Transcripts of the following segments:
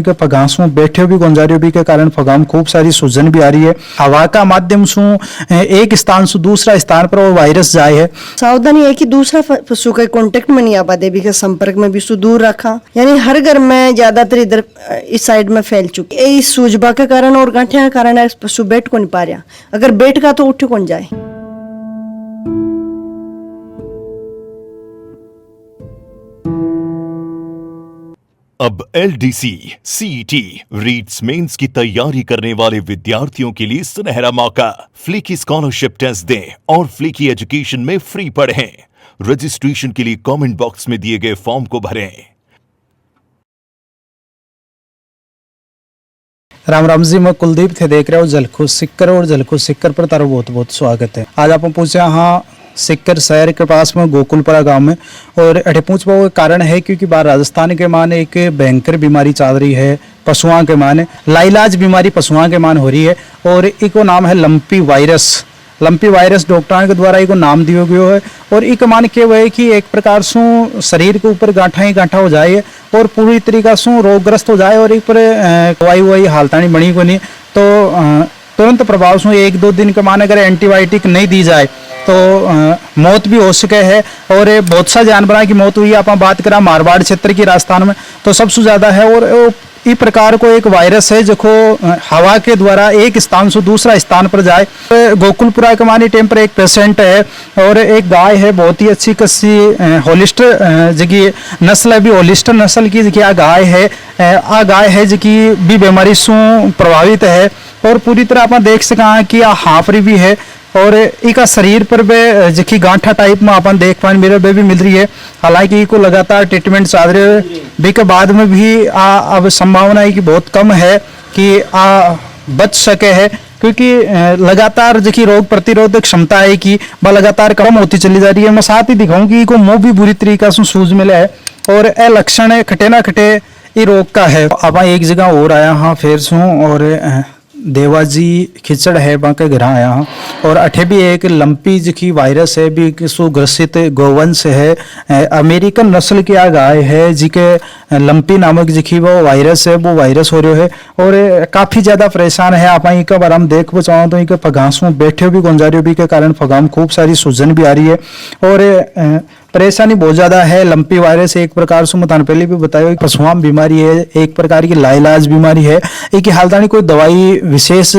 के फगासों बैठे भी गुंजारियों भी के कारण फगाम खूब सारी सूजन भी आ रही है। हवा का माध्यम से एक स्थान से दूसरा स्थान पर वो वायरस जाए है। सावधानी है कि दूसरा पशु के कांटेक्ट में नहीं आ पाते, भी के संपर्क में भी सु दूर रखा। यानी हर घर में ज्यादातर इधर इस साइड में फैल चुकी है। इस सूजबा के कारण और गांठिया के कारण पशु बैठ को नहीं पा रहा। अगर बैठ का तो उठ कौन जाए। अब LDC, CET, रीट्स मेंस की तैयारी करने वाले विद्यार्थियों के लिए सुनहरा मौका। फ्लीकी स्कॉलरशिप टेस्ट दें और फ्लीकी एजुकेशन में फ्री पढ़ें। रजिस्ट्रेशन के लिए कमेंट बॉक्स में दिए गए फॉर्म को भरें। राम राम जी, मैं कुलदीप थे देख रहे हो जलखू सिक्कर और जलखू सिक्कर पर तारा बहुत बहुत स्वागत है। आज आप पूछे हाँ सिक्कर शहर के पास में गोकुलपुरा गांव में, और अठे पूछने का कारण है क्योंकि बाहर राजस्थान के मान एक भयंकर बीमारी चल रही है पशुओं के मान। लाइलाज बीमारी पशुओं के मान हो रही है और एक नाम है लंपी वायरस। लंपी वायरस डॉक्टरों के द्वारा एक नाम दिया गया है और एक मान के हुए कि एक प्रकार से शरीर के ऊपर गांठा ही गांठा हो जाए और पूरी तरीका से रोगग्रस्त हो जाए और एक पर दवाई हालतानी बनी को नहीं, तो तुरंत प्रभाव से 1-2 दिन के मान अगर एंटीबायोटिक नहीं दी जाए तो मौत भी हो सके है। और बहुत सा जानवरों की मौत हुई। आप बात करा मारवाड़ क्षेत्र की राजस्थान में तो सबसे ज्यादा है। और इस प्रकार को एक वायरस है जो हवा के द्वारा एक स्थान से दूसरा स्थान पर जाए। गोकुलपुरा के मानी टेम पर एक पेशेंट है और एक गाय है बहुत ही अच्छी कसी होलिस्टर जगह नस्ल है भी होलिस्टर नस्ल की जगह गाय है। आ गाय है जबकि भी बीमारी से प्रभावित है और पूरी तरह आप देख सका कि हाफरी भी है और इसका शरीर पर भी जिकी गांठा टाइप में अपन देख पाए मेरे भी मिल रही है। हालांकि इको लगातार ट्रीटमेंट चल रहे है भी के बाद में भी अब संभावना है कि बहुत कम है कि बच सके है, क्योंकि लगातार जिकी रोग प्रतिरोधक क्षमता है कि वह लगातार कम होती चली जा रही है। मैं साथ ही दिखाऊं कि इको मुंह भी बुरी तरीका से सूज मिला है और ए लक्षण खटे ना खटे ये रोग का है। अब एक जगह और आया हाँ फिर सू और देवाजी खिचड़ है वहाँ के घर आया हूँ और अठे भी एक लंपी जिकी वायरस है भी सुग्रसित गोवंश है। अमेरिकन नस्ल की आ गाय है जिके लंपी नामक जिकी वो वायरस है, वो वायरस हो रहा है और काफी ज्यादा परेशान है। आप एक बार हम देख बचाओ तो इनके फगासों बैठे भी गुंजारियों भी के कारण फगाम खूब सारी सूजन भी आ रही है और परेशानी बहुत ज्यादा है। लंपी वायरस एक प्रकार से मैं पहले भी बताया पशुआम बीमारी है, एक प्रकार की लाइलाज बीमारी है। एक हालतानी कोई दवाई विशेष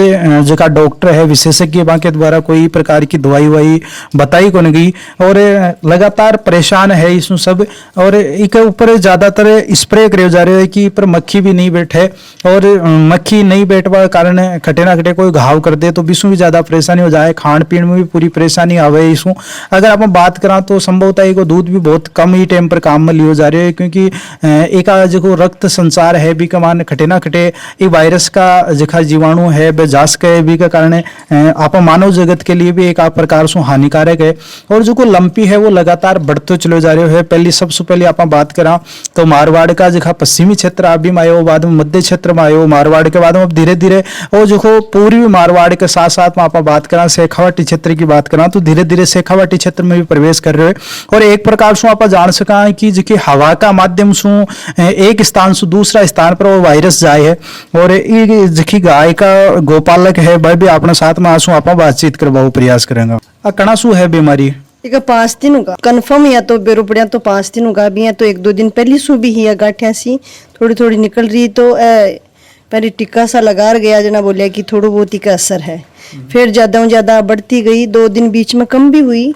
जगह डॉक्टर है विशेषज्ञ के द्वारा कोई प्रकार की दवाई वाई बताई को नहीं गई और लगातार परेशान है इसमें सब। और एक ऊपर ज्यादातर स्प्रे करे जा रहे हैं कि पर मक्खी भी नहीं बैठे और मक्खी नहीं बैठवा कारण खटे ना खटे कोई घाव कर दे तो विषु भी ज्यादा परेशानी हो जाए। खान पीन में भी पूरी परेशानी आवे इसमें। अगर आप बात करा तो संभवतः दूध भी बहुत कम ही टाइम पर काम में लियो जा रहे हैं क्योंकि एक जो रक्त संचार है भी कमान खटे ना खटे ये वायरस का जिखा जीवाणु है वह जास के भी के कारण आप मानव जगत के लिए भी एक प्रकार से हानिकारक है। और जो को लंपी है वो लगातार बढ़ते चले जा रहे है। पहली सबसे पहले आप बात करा तो मारवाड़ का जिखा पश्चिमी क्षेत्र आप भी में आयो, बाद में मध्य क्षेत्र में आयो, मारवाड़ के बाद में अब धीरे धीरे और जो पूर्वी मारवाड़ के साथ साथ में आप बात करा शेखावाटी क्षेत्र की बात करा तो धीरे धीरे शेखावाटी क्षेत्र में भी प्रवेश कर रहे हैं। और एक प्रकार से आप जान सका कि जिकी हवा का माध्यम से एक स्थान से दूसरा स्थान पर वो वायरस जाए है। और ये जिकी गाय का गोपालक है वह भी अपने साथ में आंसू आप बातचीत करवाओ प्रयास करेंगे। कणा सु है बीमारी ठीक है 5 दिन होगा कन्फर्म या तो बेरो पड़िया तो 5 दिन होगा भी है तो 1-2 दिन पहले सु भी ही गांठिया सी थोड़ी थोड़ी निकल रही तो पहले टिक्का सा लगा गया जना बोलिया कि थोड़ा बहुत ही का असर है। फिर ज्यादा बढ़ती गई 2 दिन बीच में कम भी हुई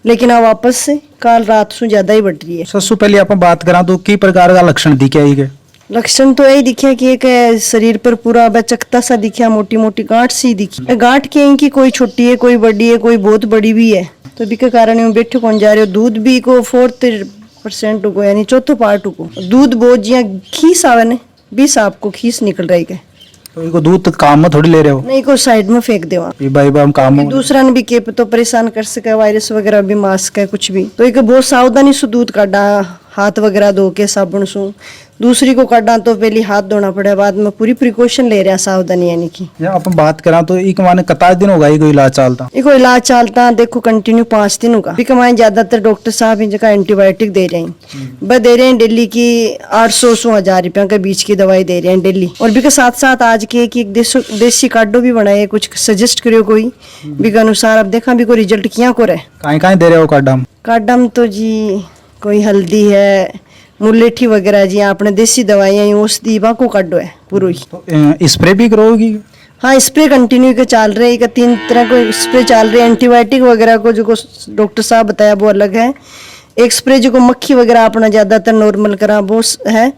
लेकिन अब वापस से काल रात से ज्यादा ही बढ़ रही है। सबसे पहले आप बात करा तो की प्रकार का लक्षण दिखे आएंगे? लक्षण तो यही दिखा कि एक शरीर पर पूरा बचकता सा दिखा, मोटी मोटी गांठ सी दिखी। गांठ के इनकी कोई छोटी है कोई बड़ी है कोई बहुत बड़ी भी है तो भी के कारण में बैठे कौन जा रहे हो। दूध भी को 4% को यानी चौथो पार्ट को दूध बहुत जिया खीस आवे ने 20 आपको खीस निकल रही है तो इको दूध काम में थोड़ी ले रहे हो? नहीं को साइड में फेंक देवा भाई हम काम दूसरा ने भी के तो परेशान कर सके वायरस वगैरह भी मास्क है कुछ भी तो एक बहुत सावधानी से दूध काटा हाथ वगैरह धो के साबुन सु दूसरी को काटा तो पहले हाथ धोना पड़ा, बाद में पूरी प्रिकॉशन ले रहे हैं, सावधानी यानी कि। जब अपन बात करा तो एक माने कता दिन होगा ये कोई इलाज चलता? इको इलाज चलता देखो कंटिन्यू 5 दिन होगा। बिका माए ज्यादातर डॉक्टर साहब इन जगह एंटीबायोटिक दे रहे हैं, वह दे रहे हैं डेली की 800 से 1000 रुपया के बीच की दवाई दे रहे हैं डेली। और बिका साथ साथ आज के कि देसी कार्डो भी बनाए, कुछ सजेस्ट करियो कोई बिका अनुसार। अब देखा भी कोई रिजल्ट किया को रहे। कहीं दे रहे हो कार्डम? कार्डम तो जी कोई हल्दी है, मुलेठी वगैरह जी, आपने देसी दवाइयाँ औषधि बाको काटो है पूरा ही। तो स्प्रे भी करोगी? हाँ, स्प्रे कंटिन्यू के चल रहे हैं, 3 तरह को स्प्रे चल रहे हैं। एंटीबायोटिक वगैरह को जो को डॉक्टर साहब बताया वो अलग है। एक स्प्रे जो को मक्खी वगैरह अपना ज्यादातर नॉर्मल करा वो है।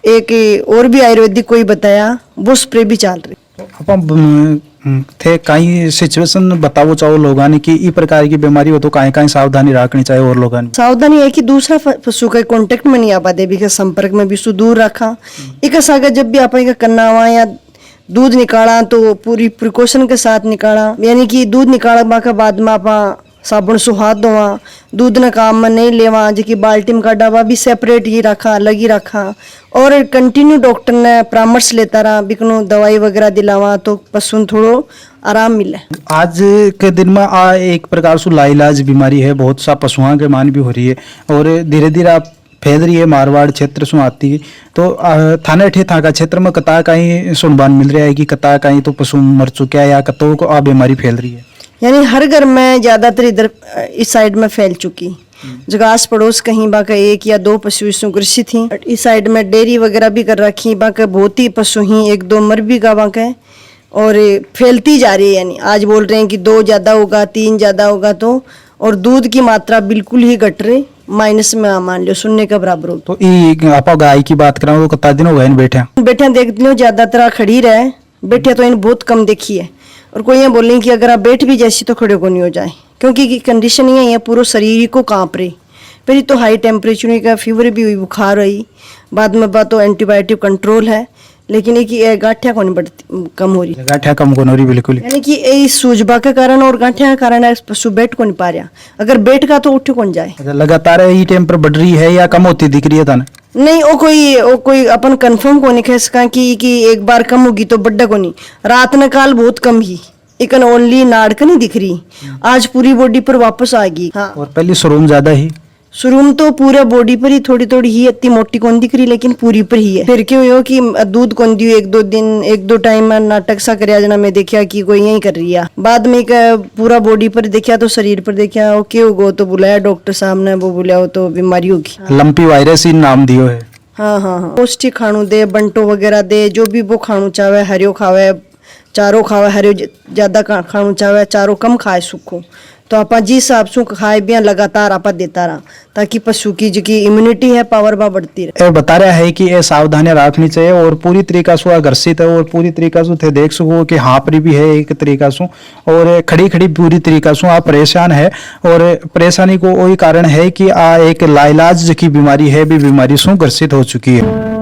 एक और भी आयुर्वेदिक कोई बताया वो स्प्रे भी चल रही। अपन थे कई सिचुएशन बताओ चाहो लोगों ने कि ई प्रकार की बीमारी हो तो कहीं सावधानी रखनी चाहिए और लोगों ने? सावधानी है कि दूसरा पशु के कांटेक्ट में नहीं आ पाते, भी के संपर्क में भी दूर रखा। एक सागर जब भी आप करना हुआ या दूध निकाला तो पूरी प्रिकॉशन के साथ निकाला, यानी कि दूध निकालवा के बाद में आप साबुन से हाथ धोवा, दूध न काम में नहीं लेवा, जो कि बाल्टी में काटा भी सेपरेट ही रखा, अलग ही रखा। और कंटिन्यू डॉक्टर ने परामर्श लेता रहा, बिकनो दवाई वगैरह दिलावा तो पशु थोड़ो आराम मिले। आज के दिन में आ एक प्रकार से लाइलाज बीमारी है, बहुत सा पशुओं के मान भी हो रही है और धीरे धीरे आप फैल रही है, मारवाड़ क्षेत्र से आती है। तो थाने ठे था का क्षेत्र में कता कहीं सुनबान मिल रहा है कि कता कहीं तो पशु मर चुका है या कतों को आ बीमारी फैल रही है? यानी हर घर में ज्यादातर इधर इस साइड में फैल चुकी। जगह आस पड़ोस कहीं बाका 1 या 2 पशु इसमें ग्रसित थी। इस साइड में डेयरी वगैरह भी कर रखी, बाका बहुत ही पशु ही 1-2 मर भी गा बाका और फैलती जा रही है। यानी आज बोल रहे हैं कि 2 ज्यादा होगा, 3 ज्यादा होगा तो। और दूध की मात्रा बिल्कुल ही घट रही, माइनस में मान लो शून्य के बराबर हो। तो आप गाय की बात करा तो कितना दिन हो गए बैठे देख लो ज्यादातर खड़ी रहे, बैठे तो इन बहुत कम देखी है। और कोई ये बोलें कि अगर आप बैठ भी जैसी तो खड़े को नहीं हो जाए, क्योंकि कंडीशन ये है पूरा शरीर को कांप रही। पहले तो हाई टेम्परेचर का फीवर भी हुई, बुखार हुई, बाद में बात तो एंटीबायोटिक कंट्रोल है, लेकिन एक गांठिया को नहीं बढ़ती, कम हो रही, गांठिया कम को हो रही बिल्कुल। यानी कि ये सूजबा के कारण और गांठिया के कारण पशु बैठ को नहीं पा रहा। अगर बैठ का तो उठ कौन जाए। लगातार ये टेम्पर बढ़ रही है या कम होती दिख रही है? था नहीं, वो कोई अपन कंफर्म को नहीं कह सका कि एक बार कम होगी तो बड्डा को नहीं। रात न काल बहुत कम ही, इकन ओनली नाड़क नहीं दिख रही, आज पूरी बॉडी पर वापस आ गई। हाँ, और पहले शुरू ज्यादा ही, शुरू तो पूरे बॉडी पर ही थोड़ी थोड़ी ही, इतनी मोटी कौन दिख रही, लेकिन पूरी पर ही है। फिर क्यों हो कि दूध कौन दियो 1-2 दिन 1-2 टाइम नाटक सा कर जना मैं देखा कि कोई यही कर रही है। बाद में पूरा बॉडी पर देखा तो शरीर पर देखा वो क्यों गो, तो बुलाया डॉक्टर साहब ने, वो बोला वो तो बीमारी होगी, लंपी वायरस ही नाम दियो है। हाँ, पौष्टिक खाणु दे, बंटो वगैरह दे, जो भी वो खाणु चाहे, हरियो खावे, चारो खावे, हरियो ज्यादा खाणु चाहे, चारो कम खाए सूखो। तो आप जिस हिसाब से खाए भी लगातार आप देता रहा, ताकि पशु की जो की इम्यूनिटी है पावर बा बढ़ती रहे। बता रहा है कि ये सावधानियां रखनी चाहिए और पूरी तरीका से आकर्षित है और पूरी तरीका से थे देख सको कि हाँपरी भी है एक तरीका से, और खड़ी खड़ी पूरी तरीका से आप परेशान है। और परेशानी को वही कारण है कि आ एक लाइलाज की बीमारी है, भी बीमारी से ग्रसित हो चुकी है।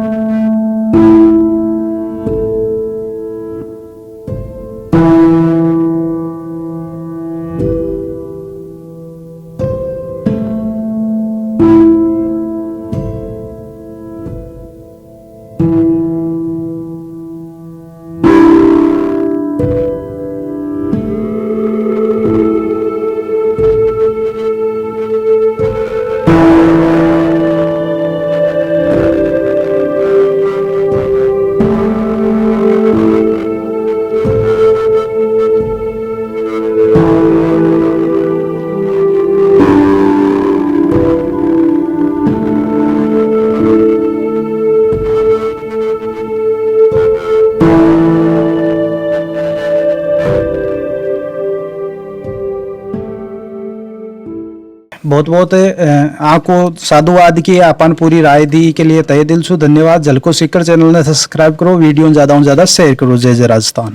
बहुत बहुत आपको साधुवाद की अपन पूरी राय दी के लिए तहे दिल से धन्यवाद। झलको सीकर चैनल ने सब्सक्राइब करो, वीडियो ज्यादा से ज्यादा शेयर करो। जय जय राजस्थान।